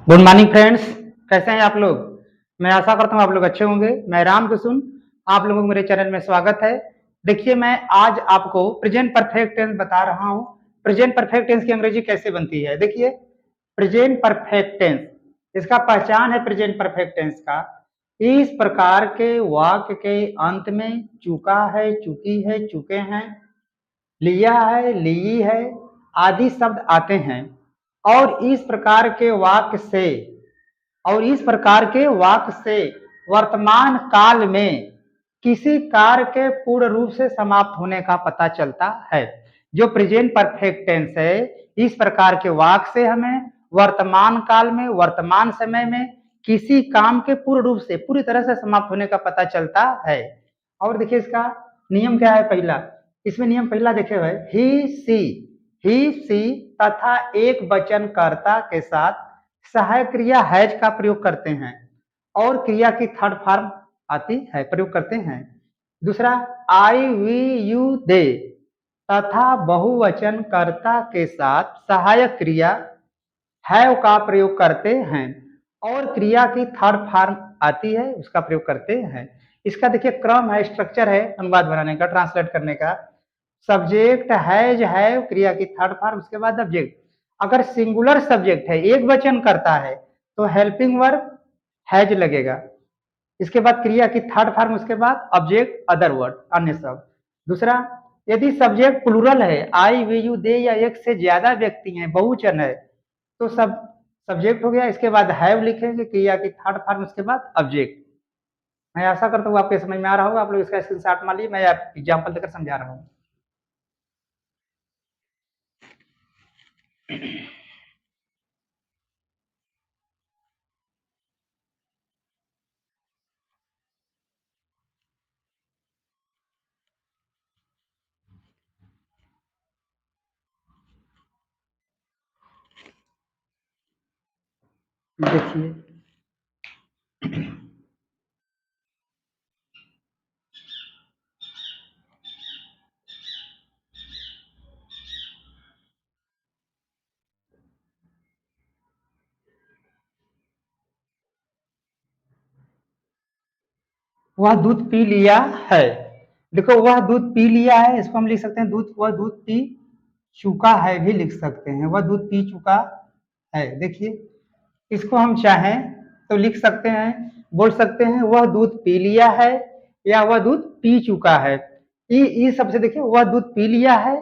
Good morning friends, कैसे हैं आप लोग। मैं आशा करता हूँ आप लोग अच्छे होंगे। मैं राम कुसुम, आप लोगों को मेरे चैनल में स्वागत है। देखिए, मैं आज आपको प्रेजेंट परफेक्ट टेंस बता रहा हूँ। प्रेजेंट परफेक्ट टेंस की अंग्रेजी कैसे बनती है। देखिए, प्रेजेंट परफेक्ट टेंस, इसका पहचान है प्रेजेंट परफेक्ट टेंस का, इस प्रकार के वाक्य के अंत में चुका है, चुकी है, चुके हैं, लिया है, ली है आदि शब्द आते हैं और इस प्रकार के वाक्य से वर्तमान काल में किसी कार्य के पूर्ण रूप से समाप्त होने का पता चलता है। जो प्रेजेंट परफेक्ट टेंस है, इस प्रकार के वाक्य से हमें वर्तमान काल में, वर्तमान समय में किसी काम के पूर्ण रूप से, पूरी तरह से समाप्त होने का पता चलता है। और देखिए, इसका नियम क्या है। पहला, इसमें नियम पहला देखे हुए, ही सी तथा एक वचन कर्ता के साथ सहायक क्रिया हैज का प्रयोग करते हैं और क्रिया की थर्ड फॉर्म आती है, प्रयोग करते हैं। दूसरा, आई वी यू दे तथा बहुवचन कर्ता के साथ सहायक क्रिया हैव का प्रयोग करते हैं और क्रिया की थर्ड फॉर्म आती है, उसका प्रयोग करते हैं। इसका देखिए क्रम है, स्ट्रक्चर है अनुवाद बनाने का, ट्रांसलेट करने का। सब्जेक्ट हैज, हैव, क्रिया की थर्ड फॉर्म, उसके बाद ऑब्जेक्ट। अगर सिंगुलर सब्जेक्ट है, एक वचन करता है, तो हेल्पिंग वर्ब हैज लगेगा। इसके बाद क्रिया की थर्ड फॉर्म, उसके बाद ऑब्जेक्ट अदर वर्ड, अन्य शब्द। दूसरा, यदि सब्जेक्ट प्लूरल है, आई वी यू दे या एक से ज्यादा व्यक्ति हैं, बहुवचन है, तो सब सब्जेक्ट हो गया। इसके बाद हैव लिखेंगे, क्रिया की थर्ड फॉर्म, उसके बाद ऑब्जेक्ट। मैं आशा करता हूँ आपके समझ में आ रहा होगा। आप लोग इसका स्क्रीनशॉट मान लीजिए, मैं एग्जाम्पल देकर समझा रहा हूँ। देखिए, वह दूध पी लिया है। देखो, वह दूध पी लिया है, इसको हम लिख सकते हैं दूध, वह दूध पी चुका है भी लिख सकते हैं, वह दूध पी चुका है। देखिए, इसको हम चाहें तो लिख सकते हैं, बोल सकते हैं वह दूध पी लिया है या वह दूध पी चुका है। ये सबसे देखिए, वह दूध पी लिया है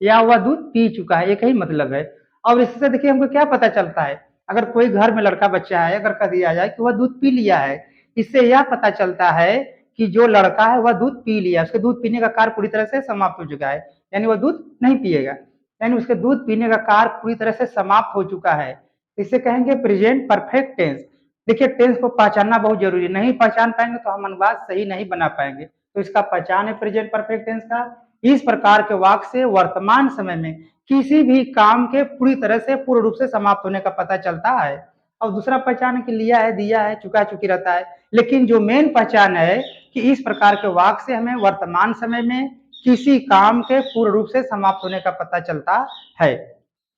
या वह दूध पी चुका है, एक ही मतलब है। और इससे देखिए हमको क्या पता चलता है, अगर कोई घर में लड़का बच्चा है, अगर कह दिया जाए कि वह दूध पी लिया है, इससे यह पता चलता है कि जो लड़का है वह दूध पी लिया, उसके दूध पीने का कार्य पूरी तरह से समाप्त हो चुका है, यानी वह दूध नहीं पिएगा, यानी उसके दूध पीने का कार्य पूरी तरह से समाप्त हो चुका है। इसे कहेंगे प्रेजेंट परफेक्ट टेंस। देखिए, टेंस को पहचानना बहुत जरूरी है, नहीं पहचान पाएंगे तो हम अनुवाद सही नहीं बना पाएंगे। तो इसका पहचान है प्रेजेंट परफेक्ट टेंस का, इस प्रकार के वाक्य से वर्तमान समय में किसी भी काम के पूरी तरह से, पूर्ण रूप से समाप्त होने का पता चलता है। और दूसरा पहचान है कि लिया है, दिया है, चुका चुकी रहता है। लेकिन जो मेन पहचान है कि इस प्रकार के वाक्य से हमें वर्तमान समय में किसी काम के पूर्ण रूप से समाप्त होने का पता चलता है।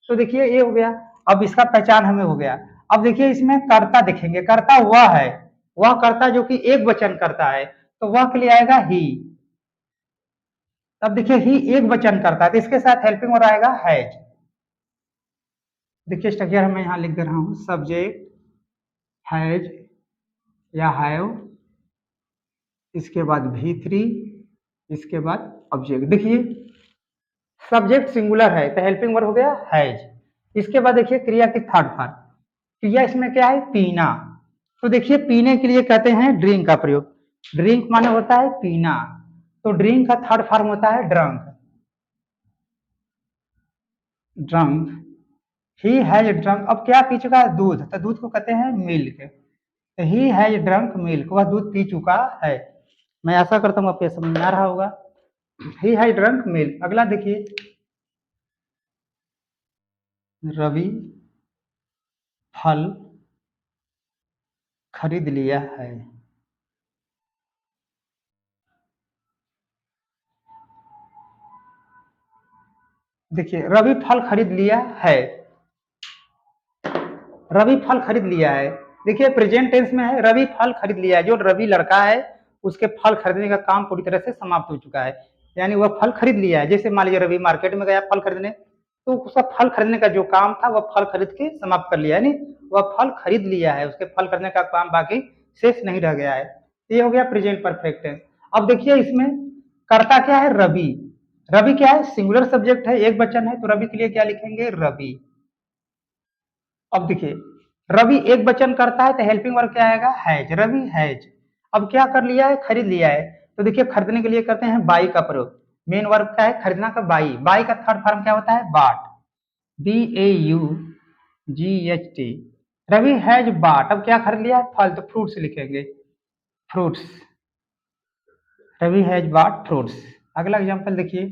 तो देखिए, ये हो गया। अब इसका पहचान हमें हो गया। अब देखिए, इसमें कर्ता देखेंगे, कर्ता वह है, वह कर्ता जो कि एक वचन करता है, तो वह के लिए आएगा ही। अब देखिए, ही एक वचन करता है तो इसके साथ हेल्पिंग और आएगा हैज। देखिए, स्ट्रक्चर मैं यहां लिख दे रहा हूं, सब्जेक्ट हैज या हैव, इसके बाद V3, इसके बाद ऑब्जेक्ट। देखिए, सब्जेक्ट सिंगुलर है तो हेल्पिंग वर्ब हो गया हैज। इसके बाद देखिए क्रिया की थर्ड फॉर्म, क्रिया इसमें क्या है, पीना। तो देखिए, पीने के लिए कहते हैं ड्रिंक का प्रयोग। ड्रिंक माने होता है पीना, तो ड्रिंक का थर्ड फॉर्म होता है drunk. Drunk, he has drunk. अब क्या पी चुका है, दूध, तो दूध को कहते हैं मिल्क। तो ही हैज ड्रंक मिल्क, वह दूध पी चुका है। मैं आशा करता हूँ आपको समझ में आ रहा होगा। He has drunk milk. अगला देखिए, रवि फल खरीद लिया है। देखिए, रवि फल खरीद लिया है, रवि फल खरीद लिया है। देखिए प्रेजेंट टेंस में है, रवि फल खरीद लिया है। जो रवि लड़का है उसके फल खरीदने का काम पूरी तरह से समाप्त हो चुका है, यानी वह फल खरीद लिया है। जैसे मान लीजिए रवि मार्केट में गया फल खरीदने, तो उसका फल खरीदने का जो काम था वह फल खरीद के समाप्त कर लिया है, यानी वह फल खरीद लिया है, उसके फल खरीदने का काम बाकी शेष नहीं रह गया है। ये हो गया प्रेजेंट परफेक्ट टेंस। अब देखिए इसमें कर्ता क्या है, रवि। रवि क्या है, सिंगुलर सब्जेक्ट है, एक वचन है, तो रवि के लिए क्या लिखेंगे, रवि। अब देखिए रवि एक वचन करता है तो हेल्पिंग वर्ब क्या आएगा, हैज। रवि हैज। अब क्या कर लिया है, खरीद लिया है। तो देखिए खरीदने के लिए करते हैं बाई का प्रयोग। मेन वर्ब क्या है, खरीदना का बाई। बाई का थर्ड फॉर्म क्या होता है, बाट। BAUGHT। रवि हैज बाट। अब क्या खरीद लिया है, फल, तो फ्रूट्स लिखेंगे, फ्रूट्स। रवि हैज बाट फ्रूट्स। अगला एग्जांपल देखिए,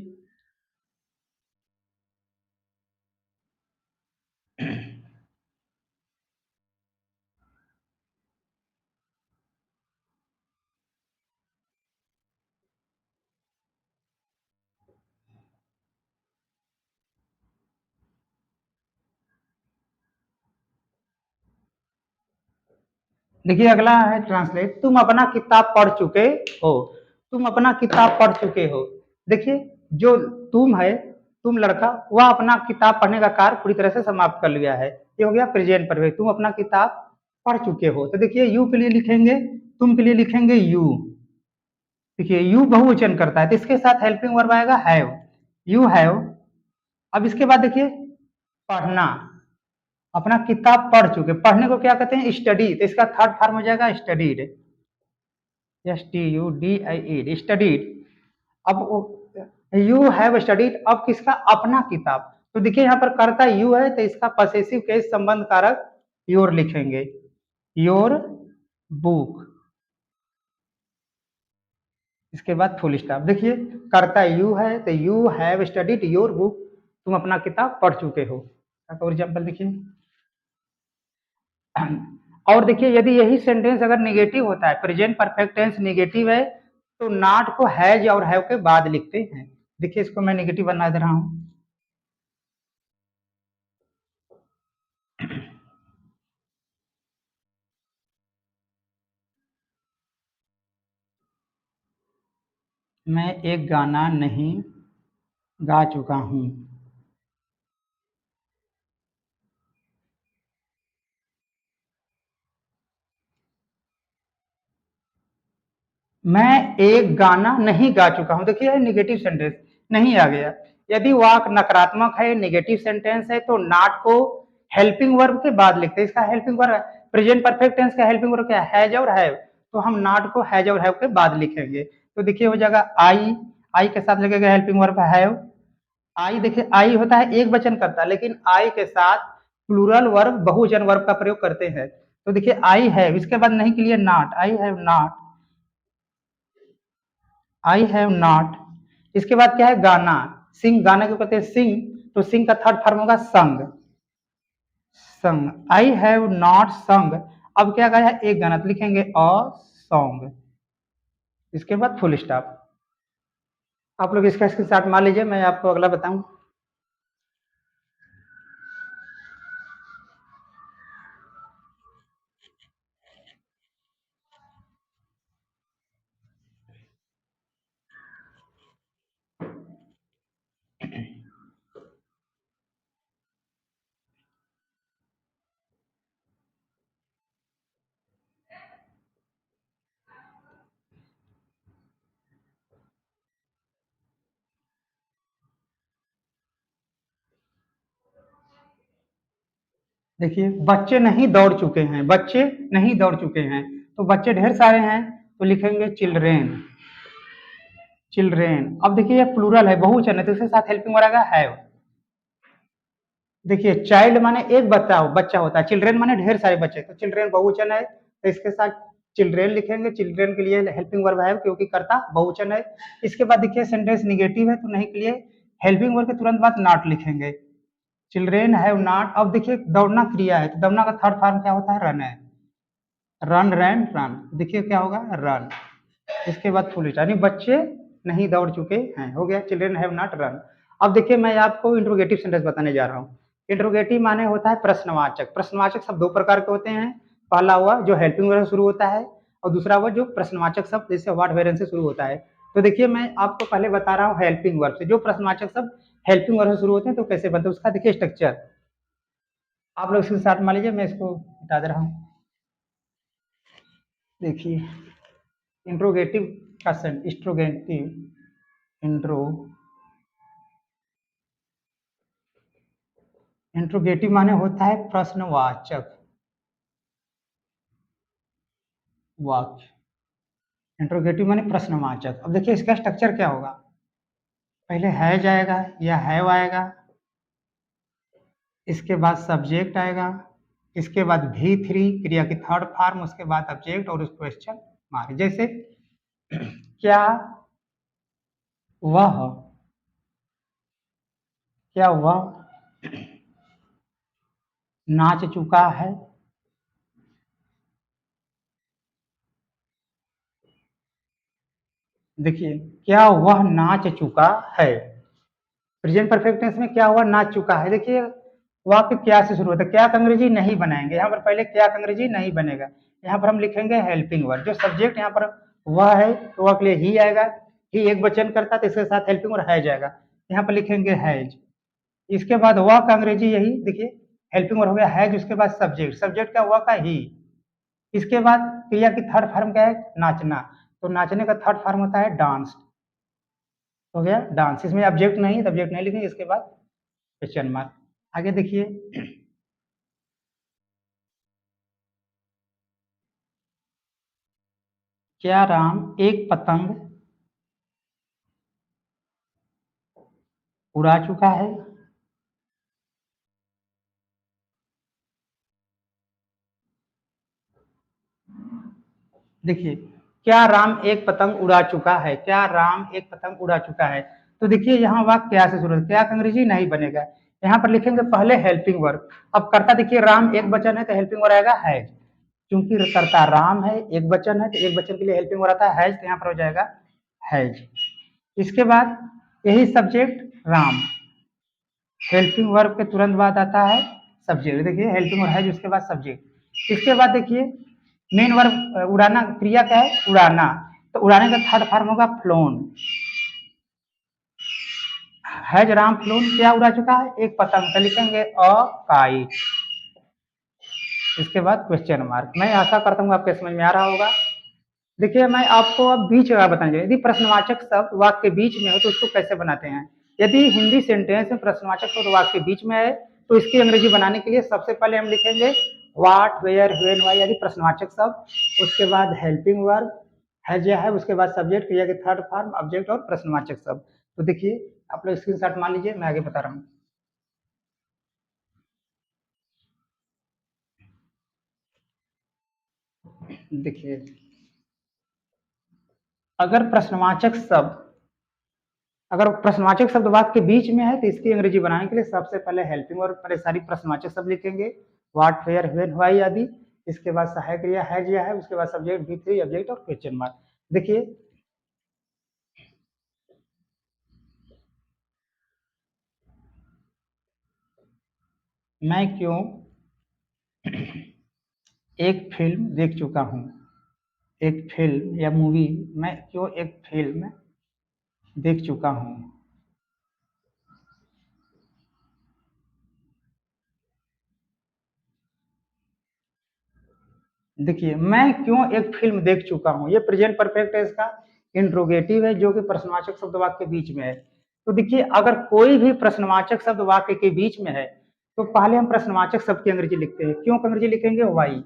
देखिए अगला है ट्रांसलेट। तुम अपना किताब पढ़ चुके हो। तुम अपना किताब पढ़ चुके हो। देखिए जो तुम है, तुम लड़का, वह अपना किताब पढ़ने का कार्य पूरी तरह से समाप्त कर लिया है। ये हो गया प्रेजेंट परफेक्ट। तुम अपना किताब पढ़ चुके हो। तो देखिए यू के लिए लिखेंगे, तुम के लिए लिखेंगे यू। देखिए यू बहुवचन करता है तो इसके साथ हेल्पिंग वर्ब आएगा हैव, यू हैव। अब इसके बाद देखिए पढ़ना, अपना किताब पढ़ चुके, पढ़ने को क्या कहते हैं, स्टडी। तो इसका थर्ड फॉर्म हो जाएगा स्टडीड, STUDIED, स्टडीड। अब यू हैव स्टडीड, अब किसका, अपना किताब। तो देखिए यहाँ पर करता यू है तो इसका पसेसिव केस संबंध कारक योर लिखेंगे, योर बुक। इसके बाद फुल स्टॉप। देखिए करता यू है तो you have studied your book, तुम अपना किताब पढ़ चुके हो। और एग्जाम्पल देखिए, और देखिए यदि यही सेंटेंस अगर निगेटिव होता है, प्रेजेंट परफेक्ट टेंस निगेटिव है, तो नॉट को हैज और हैव के बाद लिखते हैं। देखिए इसको मैं निगेटिव बना दे रहा हूं। मैं एक गाना नहीं गा चुका हूं। मैं एक गाना नहीं गा चुका हूं। देखिए निगेटिव सेंटेंस नहीं आ गया। यदि वाक नकारात्मक है, नेगेटिव सेंटेंस है, तो नॉट को हेल्पिंग वर्ब के बाद लिखते हैं। इसका helping verb, present perfect tense का हेल्पिंग वर्ब क्या है, हैज और हैव। तो हम नॉट को हैज और हैव के बाद लिखेंगे। तो देखिए हो जाएगा आई, आई के साथ लगेगा हेल्पिंग वर्ब हैव। आई देखिए आई होता है एक वचन करता है, लेकिन आई के साथ प्लूरल वर्ब, बहुवचन वर्ब का प्रयोग करते हैं। तो देखिए आई हैव, इसके बाद नहीं के लिए not, I have not, I have not. इसके बाद क्या है, गाना, सिंग। गाना को कहते हैं सिंग, तो सिंग का थर्ड फॉर्म होगा संग, संग। आई हैव नॉट संग। अब क्या कहा है, एक गाना, तो लिखेंगे अ सॉन्ग। इसके बाद फुल स्टॉप। आप लोग इसका स्क्रीनशॉट मान लीजिए, मैं आपको अगला बताऊं। देखिए बच्चे नहीं दौड़ चुके हैं, बच्चे नहीं दौड़ चुके हैं, तो बच्चे ढेर सारे हैं, तो लिखेंगे चिल्ड्रेन, चिल्ड्रेन। अब देखिए ये प्लूरल है, बहुवचन है, तो इसके साथ हेल्पिंग वर्ब आएगा हैव। देखिए चाइल्ड माने एक बच्चा होता है, चिल्ड्रेन माने ढेर सारे बच्चे, तो चिल्ड्रेन बहुवचन है, तो इसके साथ चिल्ड्रेन लिखेंगे। चिल्ड्रेन के लिए हेल्पिंग वर्ब है क्योंकि कर्ता बहुवचन है। इसके बाद देखिए सेंटेंस निगेटिव है, तो नहीं के लिए हेल्पिंग वर्ब के तुरंत बाद नॉट लिखेंगे, चिल्ड्रेन हैव नॉट। अब देखिए दौड़ना क्रिया है, तो दौड़ना का थर्ड फॉर्म क्या होता है, रन है, रन रैन रन। देखिए क्या होगा, रन। इसके बाद फुल स्टॉप, यानी बच्चे नहीं दौड़ चुके हैं, हो गया चिल्ड्रेन हैव नॉट रन। अब देखिए मैं आपको इंट्रोगेटिव सेंटेंस बताने जा रहा हूँ। इंट्रोगेटिव माने होता है प्रश्नवाचक। प्रश्नवाचक शब्द दो प्रकार के होते हैं, पहला हुआ जो हेल्पिंग वर्ब से शुरू होता है और दूसरा हुआ जो प्रश्नवाचक शब्द जैसे व्हाट वेयर से शुरू होता है। तो देखिए मैं आपको पहले बता रहा हूँ हेल्पिंग वर्ब से, जो प्रश्नवाचक शब्द हेल्पिंग वर्ब से शुरू होते हैं तो कैसे बनते हैं उसका देखिए स्ट्रक्चर। आप लोग इसके साथ मान लीजिए, मैं इसको बता दे रहा हूँ। देखिए इंट्रोगेटिव का इंट्रोगेटिव माने होता है प्रश्नवाचक वाक्य। इंट्रोगेटिव माने प्रश्नवाचक। अब देखिए इसका स्ट्रक्चर क्या होगा, पहले है जाएगा या हैव आएगा, इसके बाद सब्जेक्ट आएगा, इसके बाद V3 क्रिया की थर्ड फॉर्म, उसके बाद ऑब्जेक्ट और उस क्वेश्चन मार्क। जैसे क्या वह नाच चुका है। देखिए क्या वह नाच चुका है, प्रेजेंट परफेक्ट टेंस में क्या हुआ, नाच चुका है। देखिए वाक्य क्या से शुरू होता है, क्या का अंग्रेजी नहीं बनाएंगे, यहाँ पर पहले क्या का अंग्रेजी नहीं बनेगा, यहाँ पर हम लिखेंगे हेल्पिंग वर्ब। जो सब्जेक्ट यहाँ पर वह है तो वह के लिए ही आएगा, ही एक वचन करता है तो इसके साथ हेल्पिंग वर्ब है जाएगा, यहाँ पर लिखेंगे हैज। इसके बाद वह का अंग्रेजी यही देखिए हेल्पिंग वर्ब हो गया हैज, उसके बाद सब्जेक्ट, सब्जेक्ट का वह का ही। इसके बाद क्रिया की थर्ड फॉर्म क्या है, नाचना, तो नाचने का थर्ड फॉर्म होता है डांस, हो गया डांस। इसमें ऑब्जेक्ट नहीं, सब्जेक्ट नहीं लिखेंगे, इसके बाद क्वेश्चन मार्क। आगे देखिए क्या राम एक पतंग उड़ा चुका है। देखिए क्या राम एक पतंग उड़ा चुका है, क्या राम एक पतंग उड़ा चुका है। तो देखिए यहाँ वाक्य क्या से शुरू है, क्या का अंग्रेजी नहीं बनेगा, यहाँ पर लिखेंगे पहले हेल्पिंग वर्ब। अब करता देखिए राम एक वचन है तो हेल्पिंग वर्ब आएगा हैज, क्योंकि करता राम है एक वचन है तो एक वचन के लिए हेल्पिंग वर्ब आता है हैज, तो यहाँ पर हो जाएगा हैज। इसके बाद यही सब्जेक्ट राम, हेल्पिंग वर्ब के तुरंत बाद आता है सब्जेक्ट। देखिए हेल्पिंग वर्ब है उसके बाद सब्जेक्ट। इसके बाद देखिए मेन वर्ब उड़ाना, क्रिया क्या है उड़ाना, तो उड़ाने का थर्ड फॉर्म होगा फ्लोन। हैज राम फ्लोन क्या उड़ा चुका है, एक पतंग, तो लिखेंगे अ काइट, इसके बाद क्वेश्चन मार्क। मैं आशा करता हूँ आपके समझ में आ रहा होगा। देखिए मैं आपको अब बीच का बताना चाहिए, यदि प्रश्नवाचक शब्द वाक्य के बीच में हो तो उसको कैसे बनाते हैं। यदि हिंदी सेंटेंस में प्रश्नवाचक शब्द वाक्य के बीच में है तो इसकी अंग्रेजी बनाने के लिए सबसे पहले हम लिखेंगे व्हाट वेयर व्हेन व्हाई यदि प्रश्नवाचक शब्द, उसके बाद हेल्पिंग वर्ब है जो है, उसके बाद सब्जेक्ट क्रिया के थर्ड फॉर्म ऑब्जेक्ट और प्रश्नवाचक शब्द। तो देखिए आप लोग स्क्रीनशॉट मान लीजिए, मैं आगे बता रहा हूँ। देखिए अगर प्रश्नवाचक शब्द अगर प्रश्नवाचक शब्द वाक्य के बीच में है तो इसकी अंग्रेजी बनाने के लिए सबसे पहले हेल्पिंग और पहले सारी प्रश्नवाचक शब्द लिखेंगे व्हाट वेयर व्हेन व्हाई आदि, इसके बाद सहायक क्रिया है या है, उसके बाद सब्जेक्ट V3 ऑब्जेक्ट और क्वेश्चन मार्क। देखिए मैं क्यों एक फिल्म देख चुका हूँ, एक फिल्म या मूवी, मैं क्यों एक फिल्म देख चुका हूँ। देखिए मैं क्यों एक फिल्म देख चुका हूँ, ये प्रेजेंट परफेक्ट है, इसका इंट्रोगेटिव है जो कि प्रश्नवाचक शब्द वाक्य के बीच में है। तो देखिए अगर कोई भी प्रश्नवाचक शब्द वाक्य के बीच में है तो पहले हम प्रश्नवाचक शब्द की अंग्रेजी लिखते हैं, क्यों की अंग्रेजी लिखेंगे वाई।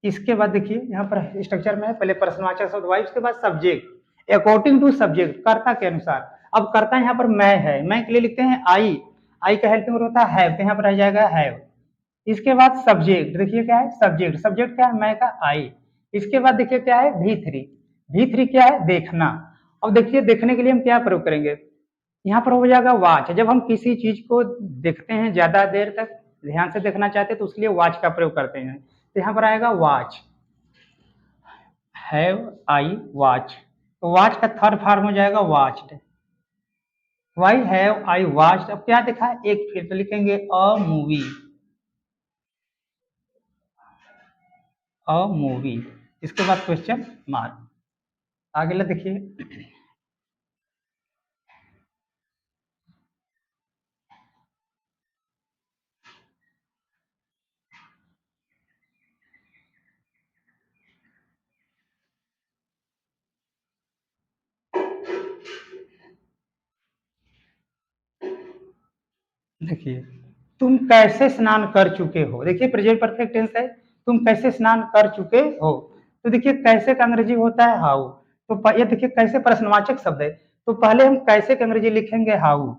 इसके बाद देखिए यहाँ पर स्ट्रक्चर में है पहले प्रश्नवाचक शब्द वाई, उसके बाद सब्जेक्ट अकॉर्डिंग टू सब्जेक्ट कर्ता के अनुसार। अब कर्ता यहाँ पर मैं है, मैं के लिए लिखते हैं आई, आई का हेल्पिंग वर्ब होता है हैव, तो यहाँ पर रह जाएगा हैव। इसके बाद सब्जेक्ट, देखिए क्या है सब्जेक्ट, सब्जेक्ट क्या है मैं का आई। इसके बाद देखिए क्या है V3, V3 क्या है देखना। अब देखिए देखने के लिए हम क्या प्रयोग करेंगे, यहाँ पर हो जाएगा वॉच, जब हम किसी चीज को देखते हैं ज्यादा देर तक ध्यान से देखना चाहते हैं तो उसके लिए वॉच का प्रयोग करते हैं, तो यहाँ पर आएगा वॉच, हैव आई वॉच, तो वॉच का थर्ड फॉर्म हो जाएगा watched. Why have I watched, अब क्या देखा है, एक फिर तो लिखेंगे अ मूवी, अ मूवी। इसके बाद क्वेश्चन मार्क। अगला देखिए, देखिए तुम कैसे स्नान कर चुके हो, देखिए प्रेजेंट परफेक्ट टेंस है, तुम कैसे स्नान कर चुके हो। तो देखिए कैसे का अंग्रेजी होता है हाउ, तो ये देखिए कैसे प्रश्नवाचक शब्द है, तो पहले हम कैसे का अंग्रेजी लिखेंगे हाउ,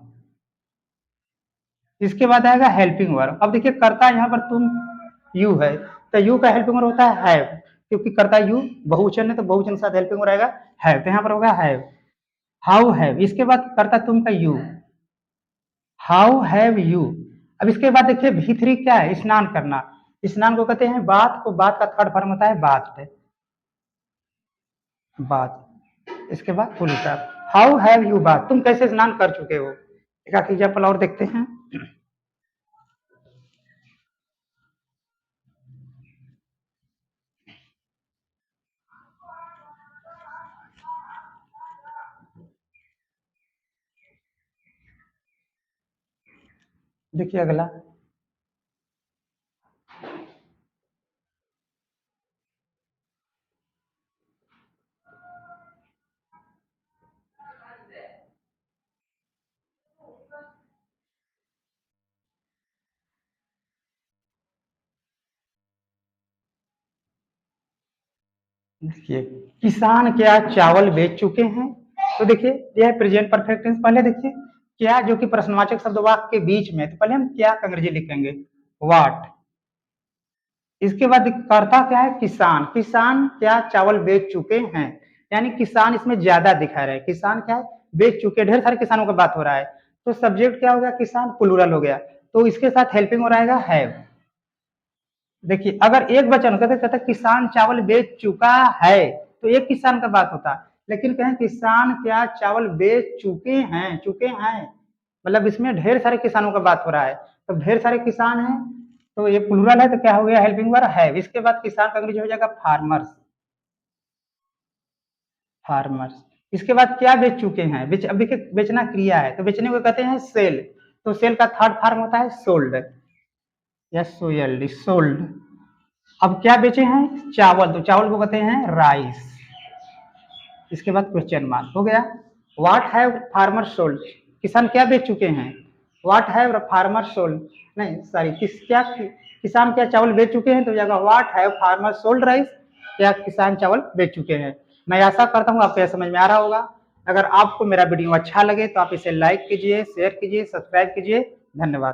इसके बाद आएगा हेल्पिंग वर्ब। अब देखिए कर्ता यहाँ पर तुम यू है, तो यू का हेल्पिंग वर्ब होता है हैव, क्योंकि कर्ता यू बहुवचन है तो बहुवचन के साथ हेल्पिंग वर्ब रहेगा हैव, तो यहाँ पर होगा हैव, हाउ हैव। इसके बाद कर्ता तुम का यू, हाउ हैव यू। अब इसके बाद देखिए V3 क्या है, स्नान करना, स्नान को कहते हैं बात को, बात का थर्ड फॉर्म होता है बात, बात। इसके बाद full stop, how have you बात, तुम कैसे स्नान कर चुके हो। एक आखिरी एग्जाम्पल और देखते हैं, देखिए अगला, देखिए किसान क्या चावल बेच चुके हैं, तो देखिए यह है प्रेजेंट परफेक्ट टेंस। पहले देखिए क्या जो कि प्रश्नवाचक शब्द वाक्य के बीच में, तो पहले हम क्या का अंग्रेजी लिखेंगे व्हाट। इसके बाद कर्ता क्या है किसान, किसान क्या चावल बेच चुके हैं, यानी किसान इसमें ज्यादा दिखा रहे हैं, किसान क्या है बेच चुके, ढेर सारे किसानों का बात हो रहा है, तो सब्जेक्ट क्या हो गया किसान प्लूरल हो गया, तो इसके साथ हेल्पिंग हो रहेगा हैव। देखिए अगर एक वचन कहते कहते किसान चावल बेच चुका है, तो एक किसान का बात होता, लेकिन कहें किसान क्या चावल बेच चुके हैं मतलब इसमें ढेर सारे किसानों का बात हो रहा है, तो ढेर सारे किसान हैं, तो ये प्लूरल है तो क्या हो गया हेल्पिंग वर्ब है। इसके बाद किसान का अंग्रेजी हो जाएगा फार्मर्स, फार्मर्स। इसके बाद क्या बेच चुके हैं, बेच, अब देखिए बेचना क्रिया है तो बेचने को कहते हैं सेल, तो सेल का थर्ड फॉर्म होता है सोल्ड, यस सोल्ड, सोल्ड। अब क्या बेचे हैं चावल, तो चावल को कहते हैं राइस। इसके बाद क्वेश्चन मार्क हो गया, व्हाट हैव फार्मर सोल्ड, किसान क्या बेच चुके हैं, व्हाट हैव फार्मर सोल्ड, नहीं सॉरी किसान क्या चावल बेच चुके हैं, तो जाएगा what have farmer sold rice, क्या किसान चावल बेच चुके हैं। मैं आशा करता हूँ आपको यह समझ में आ रहा होगा। अगर आपको मेरा वीडियो अच्छा लगे तो आप इसे लाइक कीजिए, शेयर कीजिए, सब्सक्राइब कीजिए। धन्यवाद।